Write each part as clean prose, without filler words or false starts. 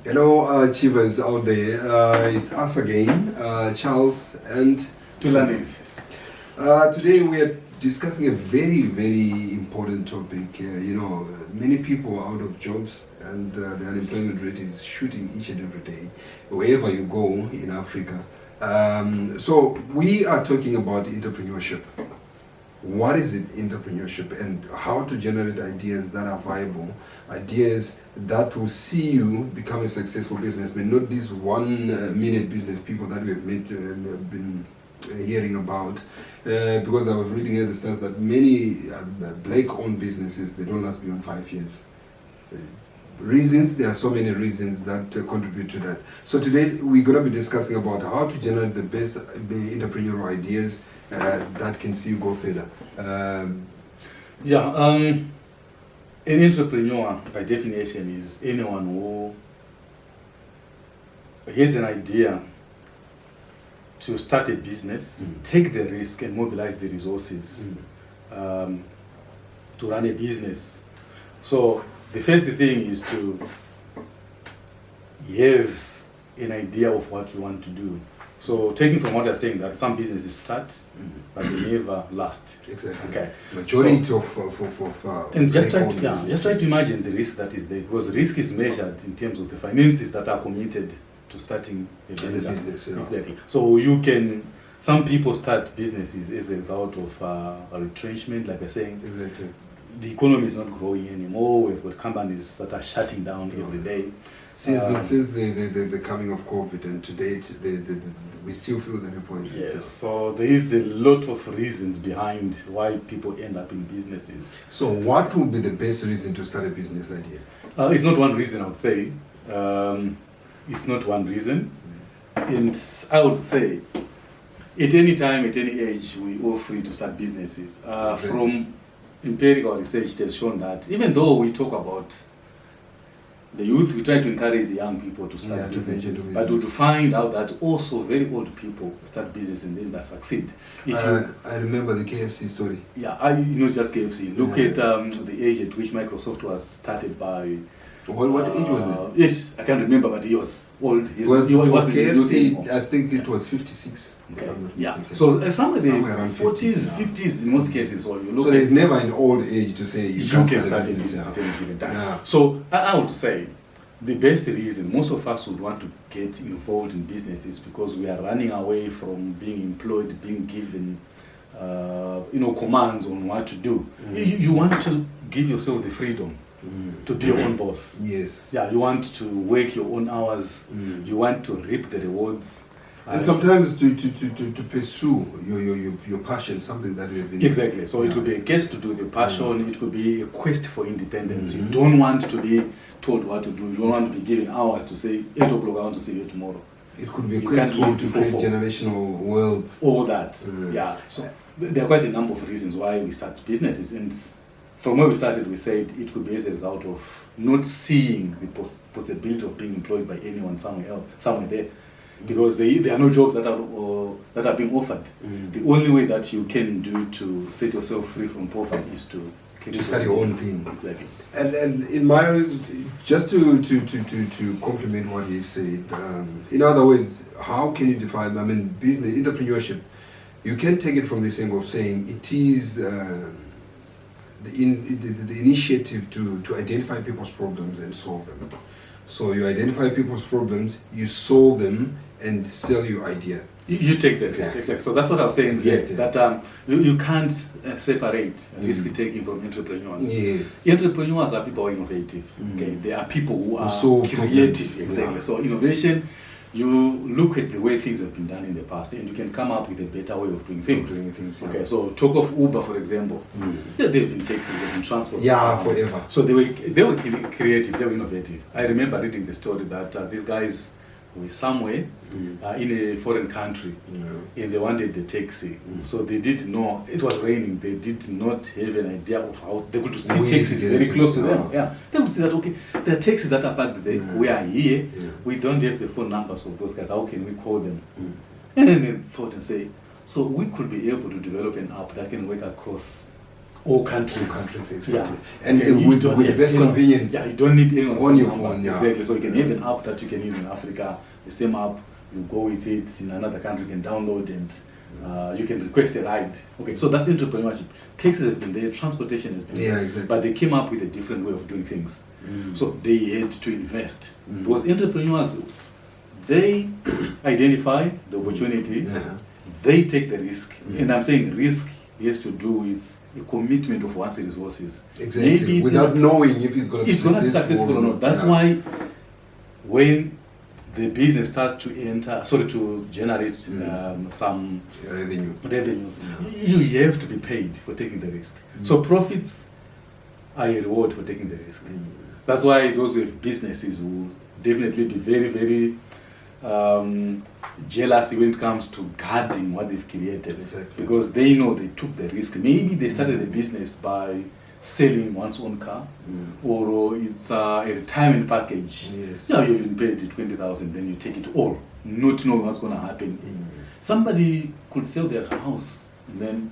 Hello, achievers out there. It's us again, Charles and Tulani. Today we are discussing a very, very important topic. Many people are out of jobs and the unemployment rate is shooting each and every day, wherever you go in Africa. So we are talking about entrepreneurship. What is it, entrepreneurship, and how to generate ideas that are viable, ideas that will see you become a successful businessman, not these 1 minute business people that we have been hearing about. Because I was reading at the stats that many black-owned businesses, they don't last beyond 5 years. Reasons, there are so many reasons that contribute to that. So today we're going to be discussing about how to generate the best entrepreneurial ideas that can see you go further. An entrepreneur by definition is anyone who has an idea to start a business, take the risk and mobilize the resources to run a business. So the first thing is to have an idea of what you want to do. So taking from what you're saying, that some businesses start, but they never last. Exactly. Okay. Majority so, of and just try to imagine the risk that is there, because risk is measured in terms of the finances that are committed to starting a business. Exactly. So some people start businesses as a result of a retrenchment, like I saying. Exactly. The economy is not growing anymore. We've got companies that are shutting down every day. Since the coming of COVID, and to date, we still feel the point. Yes, so there is a lot of reasons behind why people end up in businesses. So what would be the best reason to start a business idea? It's not one reason, I would say. It's not one reason. And I would say, at any time, at any age, we are free to start businesses. From empirical research, it has shown that even though we talk about the youth, we try to encourage the young people to start businesses, but we find out that also very old people start business and then they succeed. I remember the KFC story. Yeah, not just KFC. Look at the age at which Microsoft was started by. What age was it? Yes, I can't remember, but he was old. He wasn't KFC, I think it was 56. Okay. Yeah. So somewhere in the 40s, 50s in most cases. So there's never an old age to say you can start a business at any given time. Yeah. So I would say the best reason most of us would want to get involved in businesses because we are running away from being employed, being given commands on what to do. You want to give yourself the freedom to be your own boss. Yes. Yeah, you want to work your own hours. You want to reap the rewards. And sometimes to pursue your passion, something that you have been. Exactly. So it could be a quest to do the passion. It could be a quest for independence. You don't want to be told what to do. You don't want to be given hours to say 8 o'clock. I want to see you tomorrow. It could be a quest to create generational wealth. All that. Yeah. So there are quite a number of reasons why we start businesses, and from where we started, we said it could be as a result of not seeing the possibility of being employed by anyone somewhere there. Because there are no jobs that are being offered. The only way that you can do to set yourself free from poverty is to start your own thing. Exactly. And in my just to complement what he said, in other words, how can you define? I mean, business entrepreneurship. You can take it from this angle of saying it is the initiative to identify people's problems and solve them. So you identify people's problems, you solve them, and sell your idea. You take that. Exactly. So that's what I was saying here. That you can't separate risk taking from entrepreneurs. Yes. Entrepreneurs are people who are innovative. Okay. They are people who are creative. Exactly. So innovation. You look at the way things have been done in the past, and you can come up with a better way of doing things. Okay, so talk of Uber, for example. Yeah, they've been taxis, they've been transport. Yeah, forever. So they were creative, they were innovative. I remember reading the story that these guys were somewhere in a foreign country, and they wanted the taxi. So they didn't know, it was raining, they did not have an idea of how they could see taxis very close to them. Yeah, they would see that, okay, there are taxis that are parked there, we are here, we don't have the phone numbers of those guys, how can we call them? And then they thought and say, so we could be able to develop an app that can work across or countries. Exactly. Yeah. And Okay, you with don't the have best anyone- convenience. Yeah, you don't need anyone On your phone, yeah. Exactly. So you can have an app that you can use in Africa, the same app, you go with it in another country, you can download and you can request a ride. Okay, so that's entrepreneurship. Taxis have been there, transportation has been there, Exactly. but they came up with a different way of doing things. So they had to invest. Because entrepreneurs, they identify the opportunity, they take the risk. And I'm saying risk has to do with a commitment of one's resources. Exactly. Maybe without knowing if it's going to be successful or not. That's why when the business starts to generate some revenues, you have to be paid for taking the risk. So profits are a reward for taking the risk. That's why those with businesses will definitely be very, very jealous when it comes to guarding what they've created. Because they know they took the risk. Maybe they started the business by selling one's own car, or it's a retirement package. Now you've been paid 20,000, then you take it all, not knowing what's going to happen. Somebody could sell their house, and then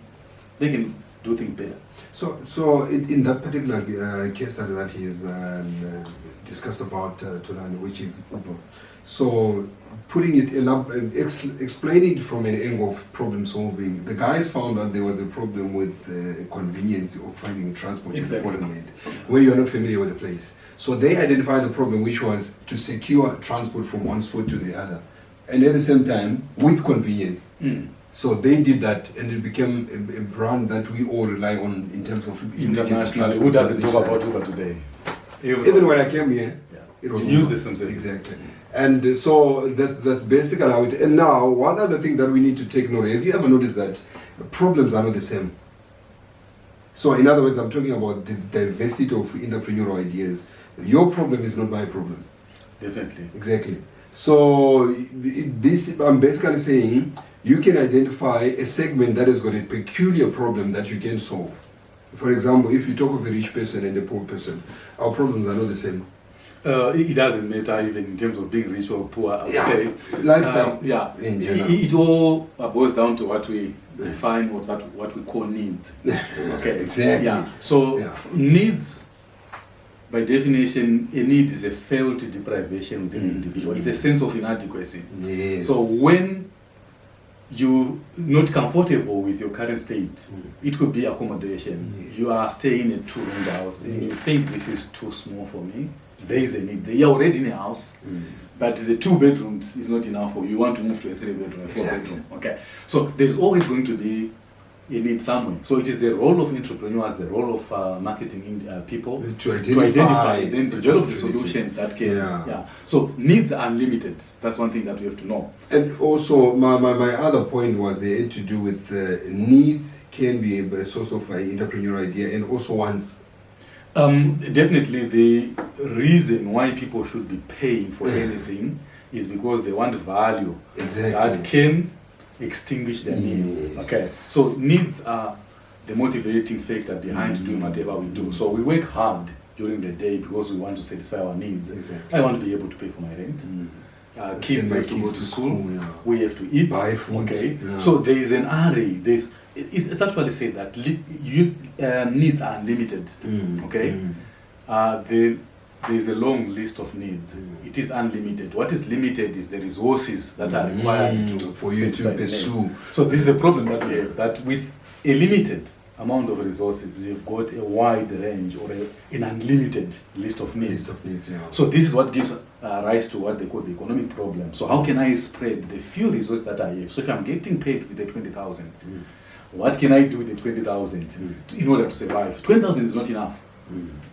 they can do things better. So in that particular case study that he's discussed about Tulani, which is Uber. So putting it explaining it from an angle of problem solving, the guys found out there was a problem with the convenience of finding transport in the foreign land, where you are not familiar with the place. So they identified the problem, which was to secure transport from one spot to the other, and at the same time with convenience. So they did that, and it became a brand that we all rely on in terms of internationally. Who doesn't talk about Uber today? Even when I came here, it was use the same service. Exactly. And so that's basically how it. And now, one other thing that we need to take note of, have you ever noticed that problems are not the same? So, in other words, I'm talking about the diversity of entrepreneurial ideas. Your problem is not my problem. Definitely. Exactly. So, I'm basically saying you can identify a segment that has got a peculiar problem that you can solve. For example, if you talk of a rich person and a poor person, our problems are not the same. It doesn't matter even in terms of being rich or poor, I would say. Lifestyle. In general. It all boils down to what we define or what we call needs. Okay. Exactly. Yeah. So needs, by definition, a need is a felt deprivation within an individual. It's a sense of inadequacy. Yes. So when you're not comfortable with your current state, it could be accommodation. You are staying in a two-room house and you think this is too small for me. There is a need. You're already in a house, but the 2 bedrooms is not enough for you. You want to move to a 3-bedroom, a 4-bedroom. Okay. So there's always going to be a need somewhere. So it is the role of entrepreneurs, the role of marketing people to identify then develop the solutions that can. So needs are unlimited. That's one thing that we have to know. And also, my other point was they had to do with needs can be a source of entrepreneurial idea, and also wants. Definitely, the reason why people should be paying for anything is because they want value that can extinguish their needs. Okay, so needs are the motivating factor behind doing whatever we do. So we work hard during the day because we want to satisfy our needs. I want to be able to pay for my rent. Kids have to go to school. We have to eat. Buy food. Okay, so there is an array. It's actually said that needs are unlimited. Okay, there is a long list of needs. It is unlimited. What is limited is the resources that are required for you to pursue. So this is the problem that we have, that with a limited amount of resources, you've got a wide range or an unlimited list of needs. So this is what gives rise to what they call the economic problem. So how can I spread the few resources that I have? So if I'm getting paid with the 20,000, what can I do with the 20,000 in order to survive? 20,000 is not enough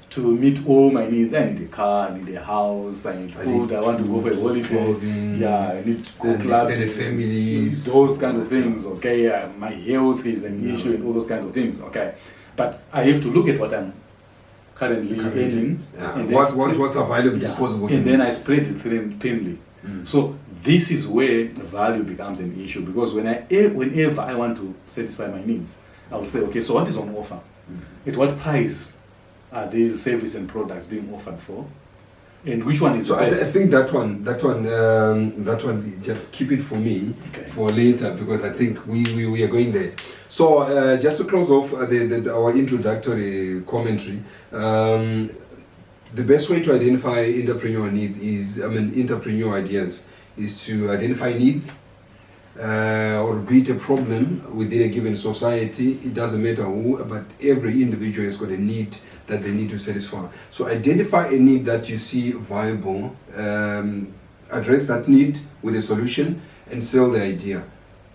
to meet all my needs. I need a car, I need a house, I need food, I want to go for a holiday. I need to go clubbing, families, those kind of things. Okay, my health is an issue and all those kind of things. Okay, but I have to look at what I'm currently earning. And what's available, disposable. And then I spread it thinly. So this is where value becomes an issue, because whenever I want to satisfy my needs, I will say, okay, so what is on offer? At what price are these services and products being offered for? And which one is the best? I think that one, just keep it for me for later, because I think we are going there. So just to close off our introductory commentary, the best way to identify entrepreneurial needs entrepreneurial ideas is to identify needs or beat a problem within a given society. It doesn't matter who, but every individual has got a need that they need to satisfy. So identify a need that you see viable, address that need with a solution, and sell the idea.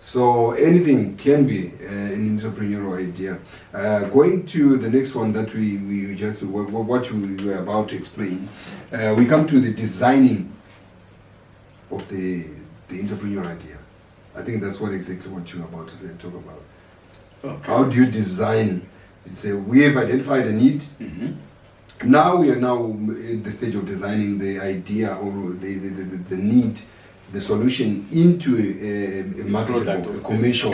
So anything can be an entrepreneurial idea. Going to the next one that we just what we were about to explain, we come to the designing of the entrepreneurial idea. I think that's exactly what you were about to talk about. Okay. How do you design? We have identified a need. Mm-hmm. Now we are at the stage of designing the idea or the need, the solution into a marketable, a commercial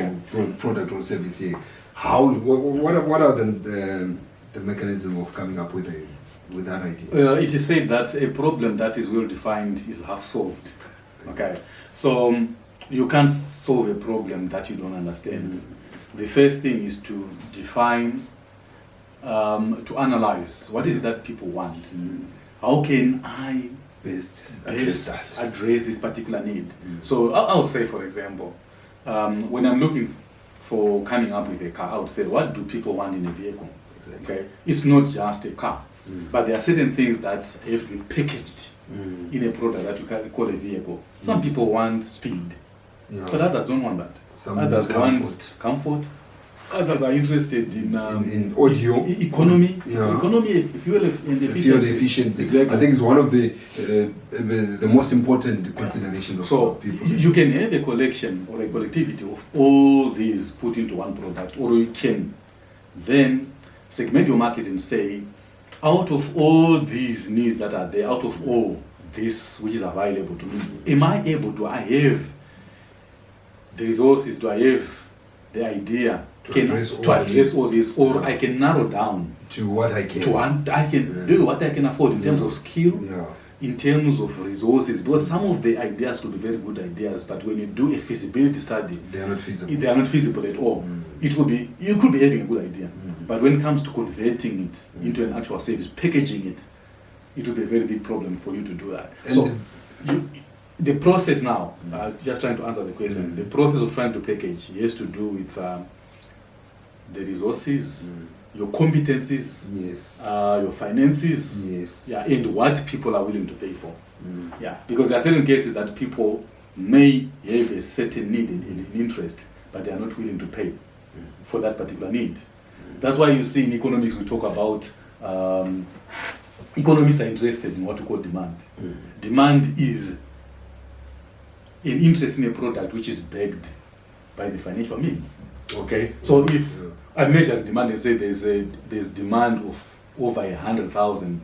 product or service. Here. What are the mechanism of coming up with that idea? It is said that a problem that is well defined is half solved. Okay, so you can't solve a problem that you don't understand. Mm-hmm. The first thing is to define, to analyze what is it that people want. Mm-hmm. How can I best address this particular need? Mm-hmm. So I'll say, for example, when I'm looking for coming up with a car, I would say, what do people want in a vehicle? Exactly. Okay, it's not just a car, but there are certain things that have to be packaged in a product that you can call a vehicle. Some people want speed. Yeah. But others don't want that. Others want comfort. Others are interested in audio, economy, economy, fuel and efficiency. Exactly. I think it's one of the most important considerations of people. You can have a collection or a collectivity of all these put into one product, or you can then segment your market and say, out of all these needs that are there, out of all this which is available to me, am I able to? I have the resources, do I have the idea to address all this, or I can narrow down to what I can do, what I can afford in terms of skill, in terms of resources, because some of the ideas could be very good ideas, but when you do a feasibility study, they are not feasible. They are not feasible at all. It will be, you could be having a good idea, but when it comes to converting it into an actual service, packaging it, it will be a very big problem for you to do that. And so the process now, just trying to answer the question, the process of trying to package has to do with the resources, your competencies, your finances, and what people are willing to pay for. Because there are certain cases that people may have a certain need and interest, but they are not willing to pay for that particular need. That's why you see in economics we talk about economists are interested in what we call demand. Demand is an interest in a product which is backed by the financial means. Okay, so if I measure demand and say there's demand of over 100,000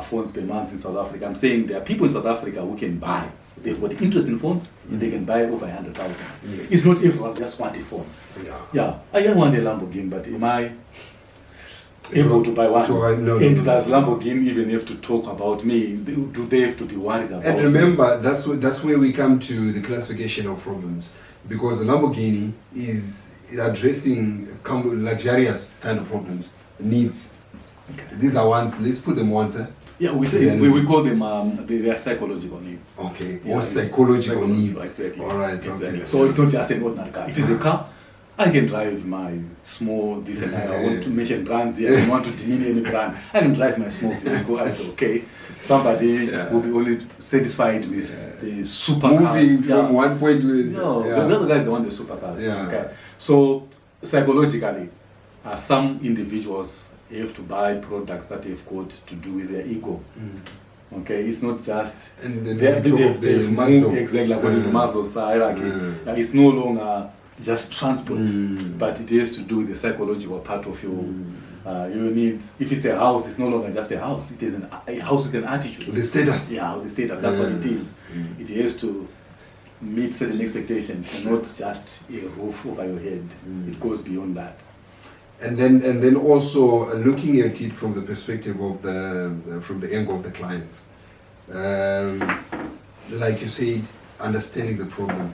phones per month in South Africa, I'm saying there are people in South Africa who can buy. They've got interest in phones, and they can buy over 100,000. Yes. It's not everyone just want a phone. I don't want a Lamborghini, but am I able to buy one? Does Lamborghini even have to talk about me? Do they have to be worried about me? And remember, that's where we come to the classification of problems, because a Lamborghini is addressing luxurious kind of problems, needs. Okay. These are ones. Let's put them once. Yeah, we say we call them they are psychological needs. Okay, or psychological needs. Exactly. All right. Exactly. Okay. So it's not just an ordinary car. It is a car. I can drive my small this and I want to mention brands here. I don't want to demean any brand. I can drive my small vehicle. Okay. Somebody will be only satisfied with the supercars. Moving from one point to the other guys they want the supercars. Yeah. Okay. So psychologically, some individuals have to buy products that they've got to do with their ego. Okay, it's not just they've moved exactly according to Maslow's hierarchy. It's no longer just transport, but it has to do with the psychological part of your needs. If it's a house, it's no longer just a house. It is a house with an attitude. The status. Yeah, the status. That's what it is. It has to meet certain expectations, and not just a roof over your head. It goes beyond that. And then also looking at it from the perspective of from the angle of the clients, like you said, understanding the problem,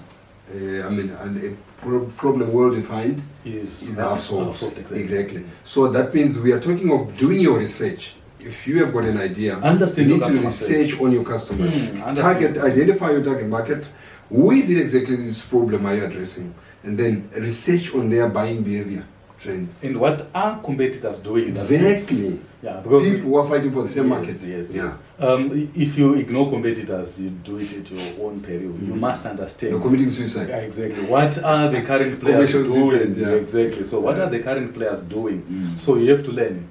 problem well defined is half solved. Exactly. Exactly. So that means we are talking of doing your research. If you have got an idea, Understand you need your to customer research on your customers. Understand. Identify your target market. Who is it exactly this problem are you addressing? And then research on their buying behavior trends. And what are competitors doing? Exactly. Yeah, because people who are fighting for the same market. Yes. Yeah. If you ignore competitors, you do it at your own peril. You must understand. You're committing suicide. Yeah, exactly. What are the current players Commercial doing? suicide, yeah. Exactly. So what are the current players doing? So you have to learn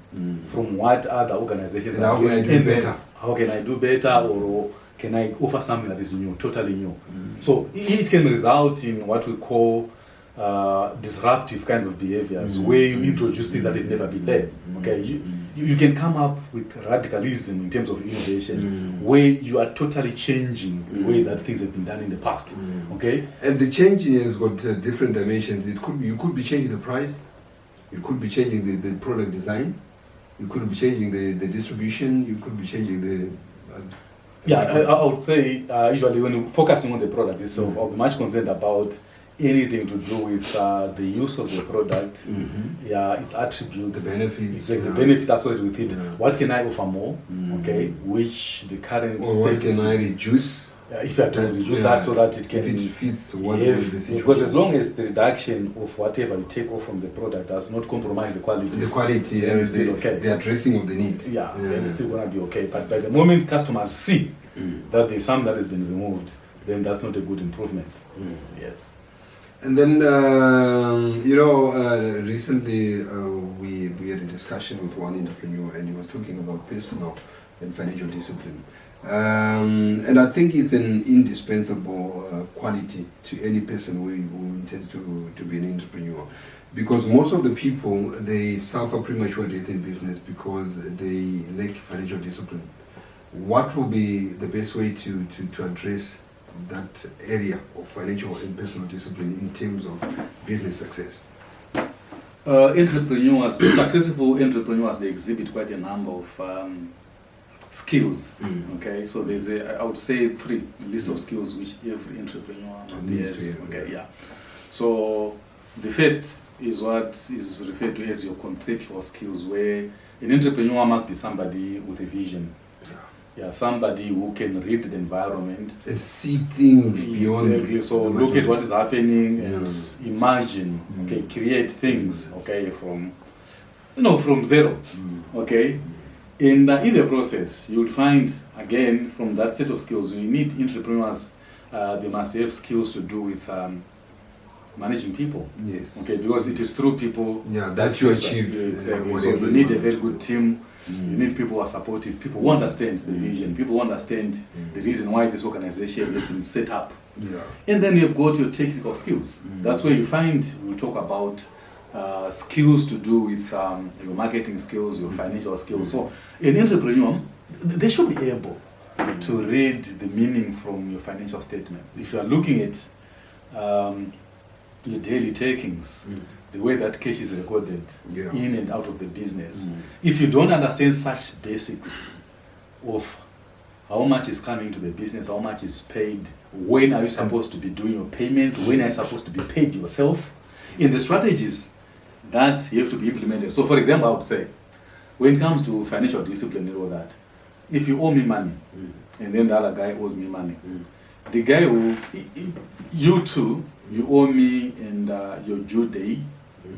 from what other organizations And are how can I doing. do And then better? how can I do better, or can I offer something that is new, totally new? So it can result in what we call disruptive kind of behaviors, where you introduce things that have never been there. Okay, you can come up with radicalism in terms of innovation, where you are totally changing the way that things have been done in the past. Okay, and the changing has got different dimensions. You could be changing the price, you could be changing the product design, you could be changing the distribution, you could be changing the I would say usually when you're focusing on the product itself, I'll be much concerned about anything to do with the use of the product, its attributes, the benefits, exactly, the benefits associated with it. What can I offer more? Okay, which the current or what can I reduce? If you have to reduce that so that it can if it fits what behave, the situation. because as long as the reduction of whatever you take off from the product does not compromise the quality, and it's still okay. The addressing of the need, then it's still gonna be okay. But by the moment customers see that there's something that has been removed, then that's not a good improvement. Yes. And then recently we had a discussion with one entrepreneur, and he was talking about personal and financial discipline. And I think it's an indispensable quality to any person who intends to be an entrepreneur, because most of the people, they suffer premature death in business because they lack financial discipline. What will be the best way to address that area of financial and personal discipline in terms of business success? Successful entrepreneurs, they exhibit quite a number of skills. Okay, so there's I would say 3 list of skills which every entrepreneur must have. Okay, yeah. So the first is what is referred to as your conceptual skills, where an entrepreneur must be somebody with a vision. Yeah, somebody who can read the environment and see things beyond. Exactly. So look at what is happening and imagine. Okay, create things. Okay, from zero. Okay, and in the process, you will find again from that set of skills, you need entrepreneurs. They must have skills to do with managing people. Yes. Okay, because it is through people. Yeah, that you achieve. Exactly. So you need a very good team. You need people who are supportive, people who understand the vision, people who understand the reason why this organization has been set up. Yeah. And then you've got your technical skills. That's where you find, we'll talk about skills to do with your marketing skills, your financial skills. So an entrepreneur, they should be able to read the meaning from your financial statements. If you are looking at your daily takings, the way that cash is recorded in and out of the business. If you don't understand such basics of how much is coming to the business, how much is paid, when are you supposed to be doing your payments, when are you supposed to be paid yourself, in the strategies that you have to be implemented. So for example, I would say, when it comes to financial discipline and all that, if you owe me money, and then the other guy owes me money, the guy who, you owe me, and your due date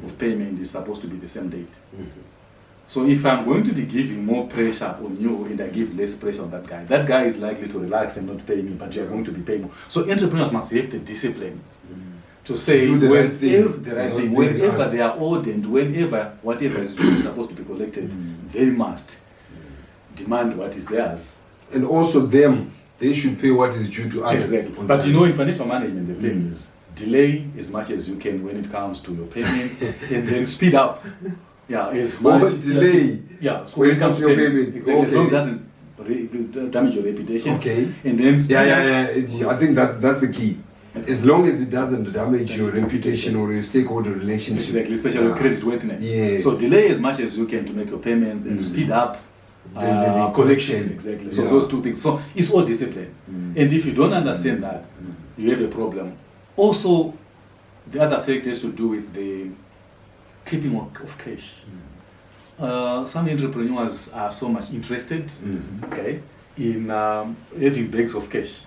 of payment is supposed to be the same date. So if I'm going to be giving more pressure on you and I give less pressure on that guy is likely to relax and not pay me, but you're going to be paying more. So entrepreneurs must have the discipline to say the right thing, whenever they are owed and whenever whatever is due is supposed to be collected, they must demand what is theirs. And also they should pay what is due to others. Exactly. But in financial management, the thing is, delay as much as you can when it comes to your payments, and then speed up. Yeah, as much. Delay. Yeah, so when it comes to your payments, exactly. As long as it doesn't damage your reputation. Okay. And then speed up. I think that's the key. As long as it doesn't damage your reputation or your stakeholder relationship. Exactly, especially your credit worthiness. Yes. So delay as much as you can to make your payments and speed up the collection. Exactly. So those two things. So it's all discipline. And if you don't understand that, you have a problem. Also, the other factor has to do with the keeping of cash. Some entrepreneurs are so much interested, okay, in having bags of cash.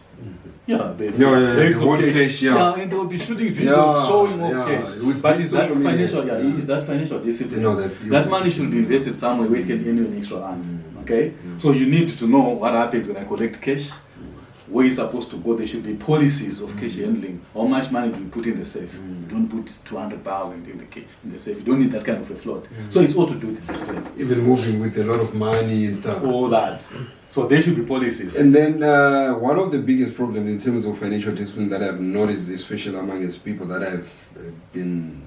Yeah, they bags of cash. And they'll be shooting videos showing off cash. But is that financial? Is that financial discipline? That money should be invested somewhere where it can earn you an extra rand. Okay, so you need to know what happens when I collect cash. Where it's supposed to go, there should be policies of cash handling. How much money do you put in the safe? You don't put 200,000 in the safe. You don't need that kind of a float. So it's all to do with discipline. Even moving with a lot of money and stuff. All that. So there should be policies. And then one of the biggest problems in terms of financial discipline that I've noticed, especially amongst people that I've been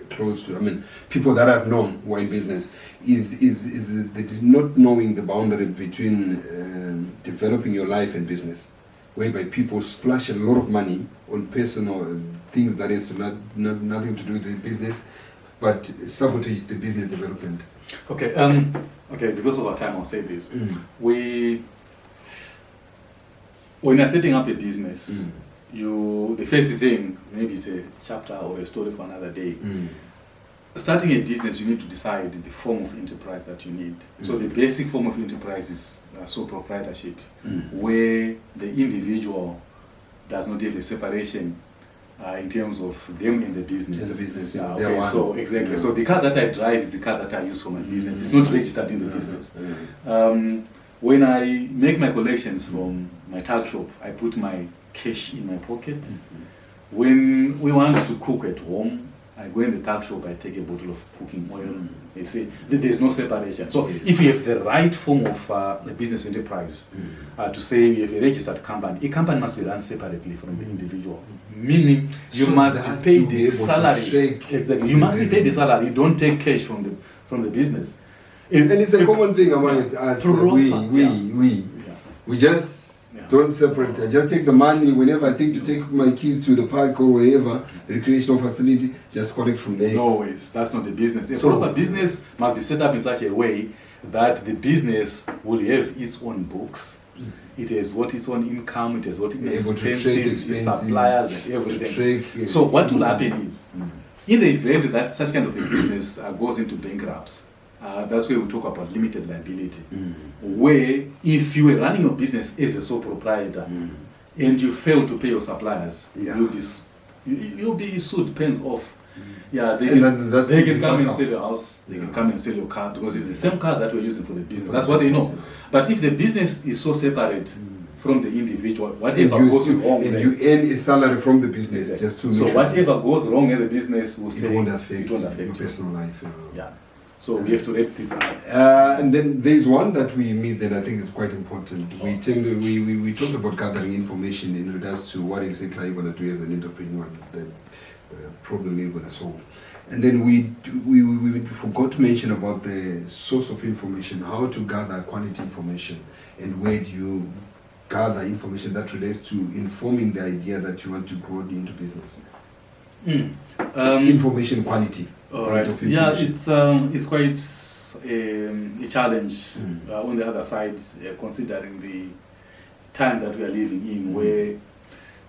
close to, I mean, people that I've known who are in business, is not knowing the boundary between developing your life and business, whereby people splash a lot of money on personal things that has to nothing to do with the business, but sabotage the business development. Okay, because of our time, I'll say this. When you're setting up a business, the first thing, maybe it's a chapter or a story for another day. Starting a business, you need to decide the form of enterprise that you need. So the basic form of enterprise is sole proprietorship, where the individual does not have a separation in terms of them and the business. The business, okay, so exactly. So the car that I drive is the car that I use for my business. It's not registered in the business. When I make my collections from my tuck shop, I put my cash in my pocket. When we want to cook at home, I go in the tuck shop, I take a bottle of cooking oil. They say there's no separation. So if you have the right form of a business enterprise, to say you have a registered company, a company must be run separately from the individual. Meaning you must be paid the salary. Exactly. You must be paid the salary. You don't take cash from the business. And it's a common thing among us. We just don't separate. I just take the money whenever I think to take my kids to the park or wherever, recreational facility, just collect from there. No ways. That's not the business. A proper business must be set up in such a way that the business will have its own books. It has got its own income, it has got its expenses, its suppliers and everything. So what will happen is, in the event that such kind of a business goes into bankruptcy, that's where we talk about limited liability, where if you were running your business as a sole proprietor and you fail to pay your suppliers, you'll be sued, pens off. Yeah, they can come and sell your house, they can come and sell your car, because it's the same car that we're using for the business. That's what they know. But if the business is so separate from the individual, whatever goes wrong, and you earn a salary from the business, just to so whatever goes wrong in the business will stay. It won't affect your personal life. So we have to rate this out. And then there's one that we missed, and I think it's quite important. We talked about gathering information in regards to what exactly you're going to do as an entrepreneur, the problem you're going to solve. And then we forgot to mention about the source of information, how to gather quality information, and where do you gather information that relates to informing the idea that you want to grow into business. Information quality. All right. Yeah, it's quite a challenge on the other side, considering the time that we are living in, where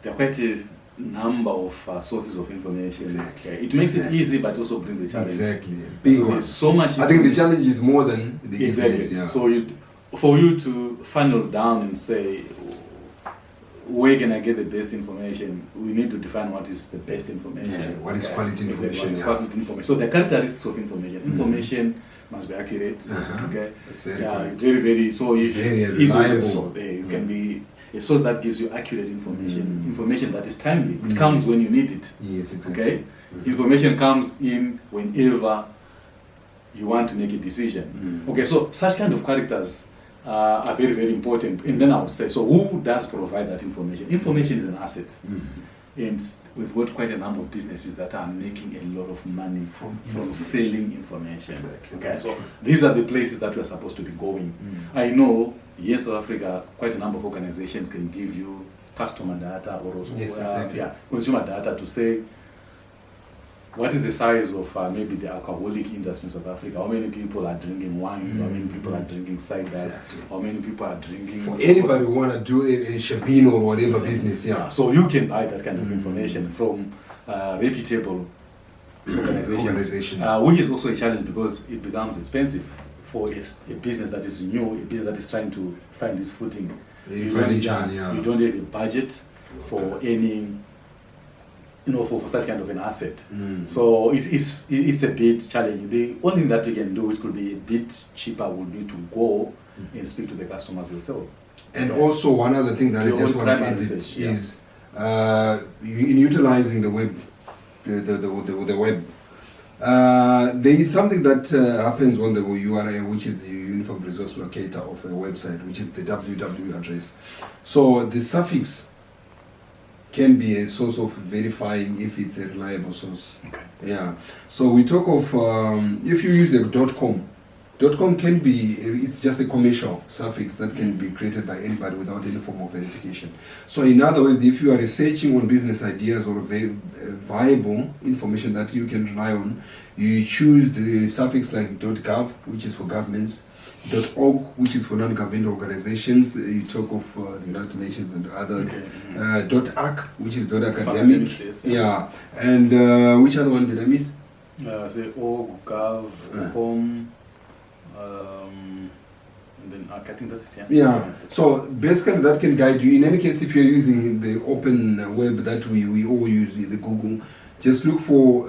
there are quite a number of sources of information. Exactly. It makes it easy, but also brings a challenge. Exactly. So there's so much. I think the challenge is more than the easiness. Yeah. So for you to funnel down and say, where can I get the best information? We need to define what is the best information. What is quality information? What is quality information? So the characteristics of information. Information must be accurate. Okay. That's very very, very. So if very reliable. So it can be a source that gives you accurate information. Information that is timely. It comes when you need it. Yes, exactly. Okay. Information comes in whenever you want to make a decision. Okay. So such kind of characters are very, very important. And then I would say, so who does provide that information? Information is an asset. And we've got quite a number of businesses that are making a lot of money from selling information. Exactly. Okay, so these are the places that we're supposed to be going. I know, in South Africa, quite a number of organizations can give you customer data or also, exactly. consumer data to say, what is the size of maybe the alcoholic industry in South Africa? How many people are drinking wines? How many people are drinking ciders? Exactly. How many people are drinking? For anybody who want to do a shabin or whatever business, yeah. So you can buy that kind of information from reputable organizations. Which is also a challenge because it becomes expensive for a business that is new, a business that is trying to find its footing. You don't have a budget for any, for such kind of an asset. So it's a bit challenging. The only thing that you can do, which could be a bit cheaper, would be to go and speak to the customers yourself. And also one other thing that I just want to add is in utilizing the web, the web. There is something that happens on the URL, which is the Uniform Resource Locator of a website, which is the www address. So the suffix can be a source of verifying if it's a reliable source. Okay. Yeah. So we talk of if you use a .com. .com can be, it's just a commercial suffix that can be created by anybody without any form of verification. So in other words, if you are researching on business ideas or viable information that you can rely on, you choose the suffix like .gov, which is for governments, .org, which is for non-governmental organizations. You talk of the United Nations and others. Okay. .ac, which is .academic. Yeah. And which other one did I miss? Say org, gov, com. And then I think that's it. Yeah. So basically, that can guide you. In any case, if you're using the open web that we all use, the Google, just look for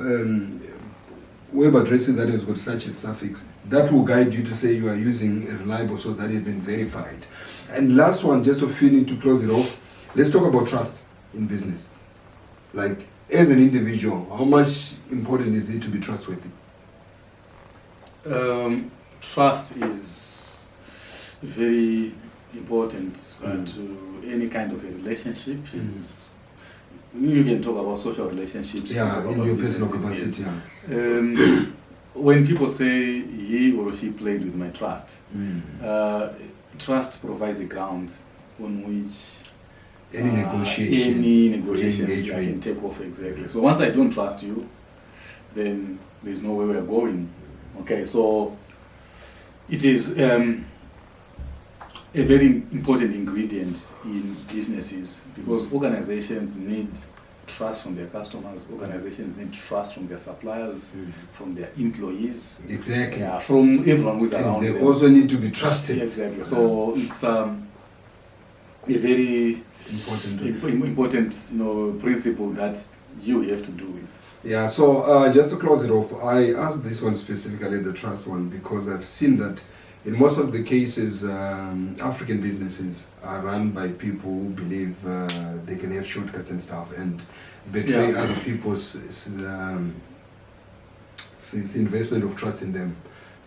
web addresses that has got such a suffix. That will guide you to say you are using a reliable source that has been verified. And last one, just to finish to close it off, let's talk about trust in business. Like, as an individual, how much important is it to be trustworthy? Trust is very important to any kind of a relationship. You can talk about social relationships. Yeah, in your personal capacity. When people say he or she played with my trust, trust provides the ground on which any negotiations I can take off. Exactly. So once I don't trust you, then there's no way we're going. Okay, so it is a very important ingredient in businesses because organizations need trust from their customers, organizations need trust from their suppliers, from their employees. Exactly. Yeah, from everyone who's around them. They also need to be trusted. Exactly. So it's a very important principle that you have to do with. Yeah, so just to close it off, I asked this one specifically, the trust one, because I've seen that in most of the cases, African businesses are run by people who believe they can have shortcuts and stuff and betray other people's investment of trust in them.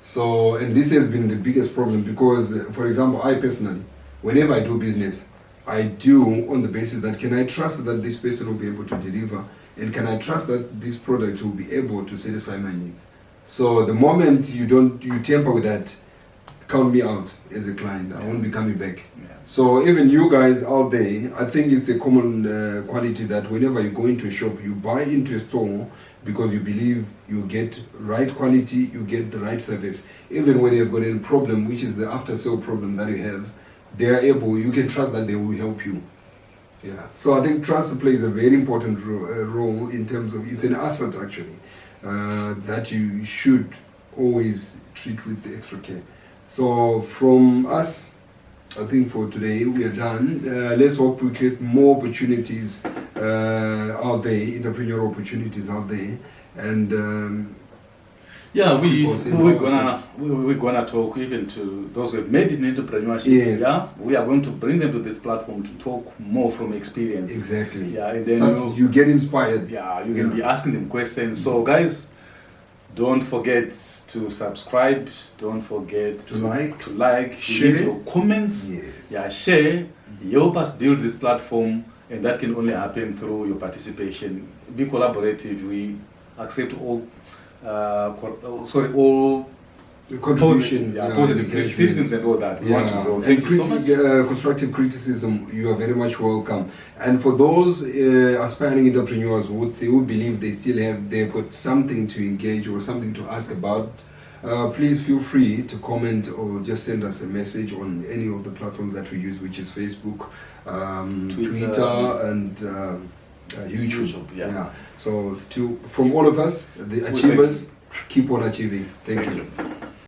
So, and this has been the biggest problem because, for example, I personally, whenever I do business, I do on the basis that can I trust that this person will be able to deliver, and can I trust that this product will be able to satisfy my needs. So the moment you tamper with that, count me out as a client. I won't be coming back. So even you guys out there, I think it's a common quality that whenever you go into a shop, you buy into a store because you believe you get right quality, you get the right service. Even when you've got a problem, which is the after sale problem that you have, they are able, you can trust that they will help you. Yeah. So I think trust plays a very important role in terms of, it's an asset actually, that you should always treat with the extra care. So from us, I think for today we are done. Let's hope we create more opportunities out there, entrepreneurial opportunities out there, and we're gonna talk even to those who have made it in entrepreneurship. Yes. Yeah, we are going to bring them to this platform to talk more from experience. Exactly. Yeah, and then you get inspired. Yeah, you can be asking them questions. So guys, don't forget to subscribe. Don't forget to like, share leave your comments. Yes. Yeah, share. Help us build this platform, and that can only happen through your participation. Be collaborative. We accept all The contributions, positive engagement. criticisms and all that. We want to grow. Thank you so much. Constructive criticism, you are very much welcome. And for those aspiring entrepreneurs who believe they've got something to engage or something to ask about, please feel free to comment or just send us a message on any of the platforms that we use, which is Facebook, Twitter and YouTube. Yeah. So from all of us, the achievers, keep on achieving. Thank you.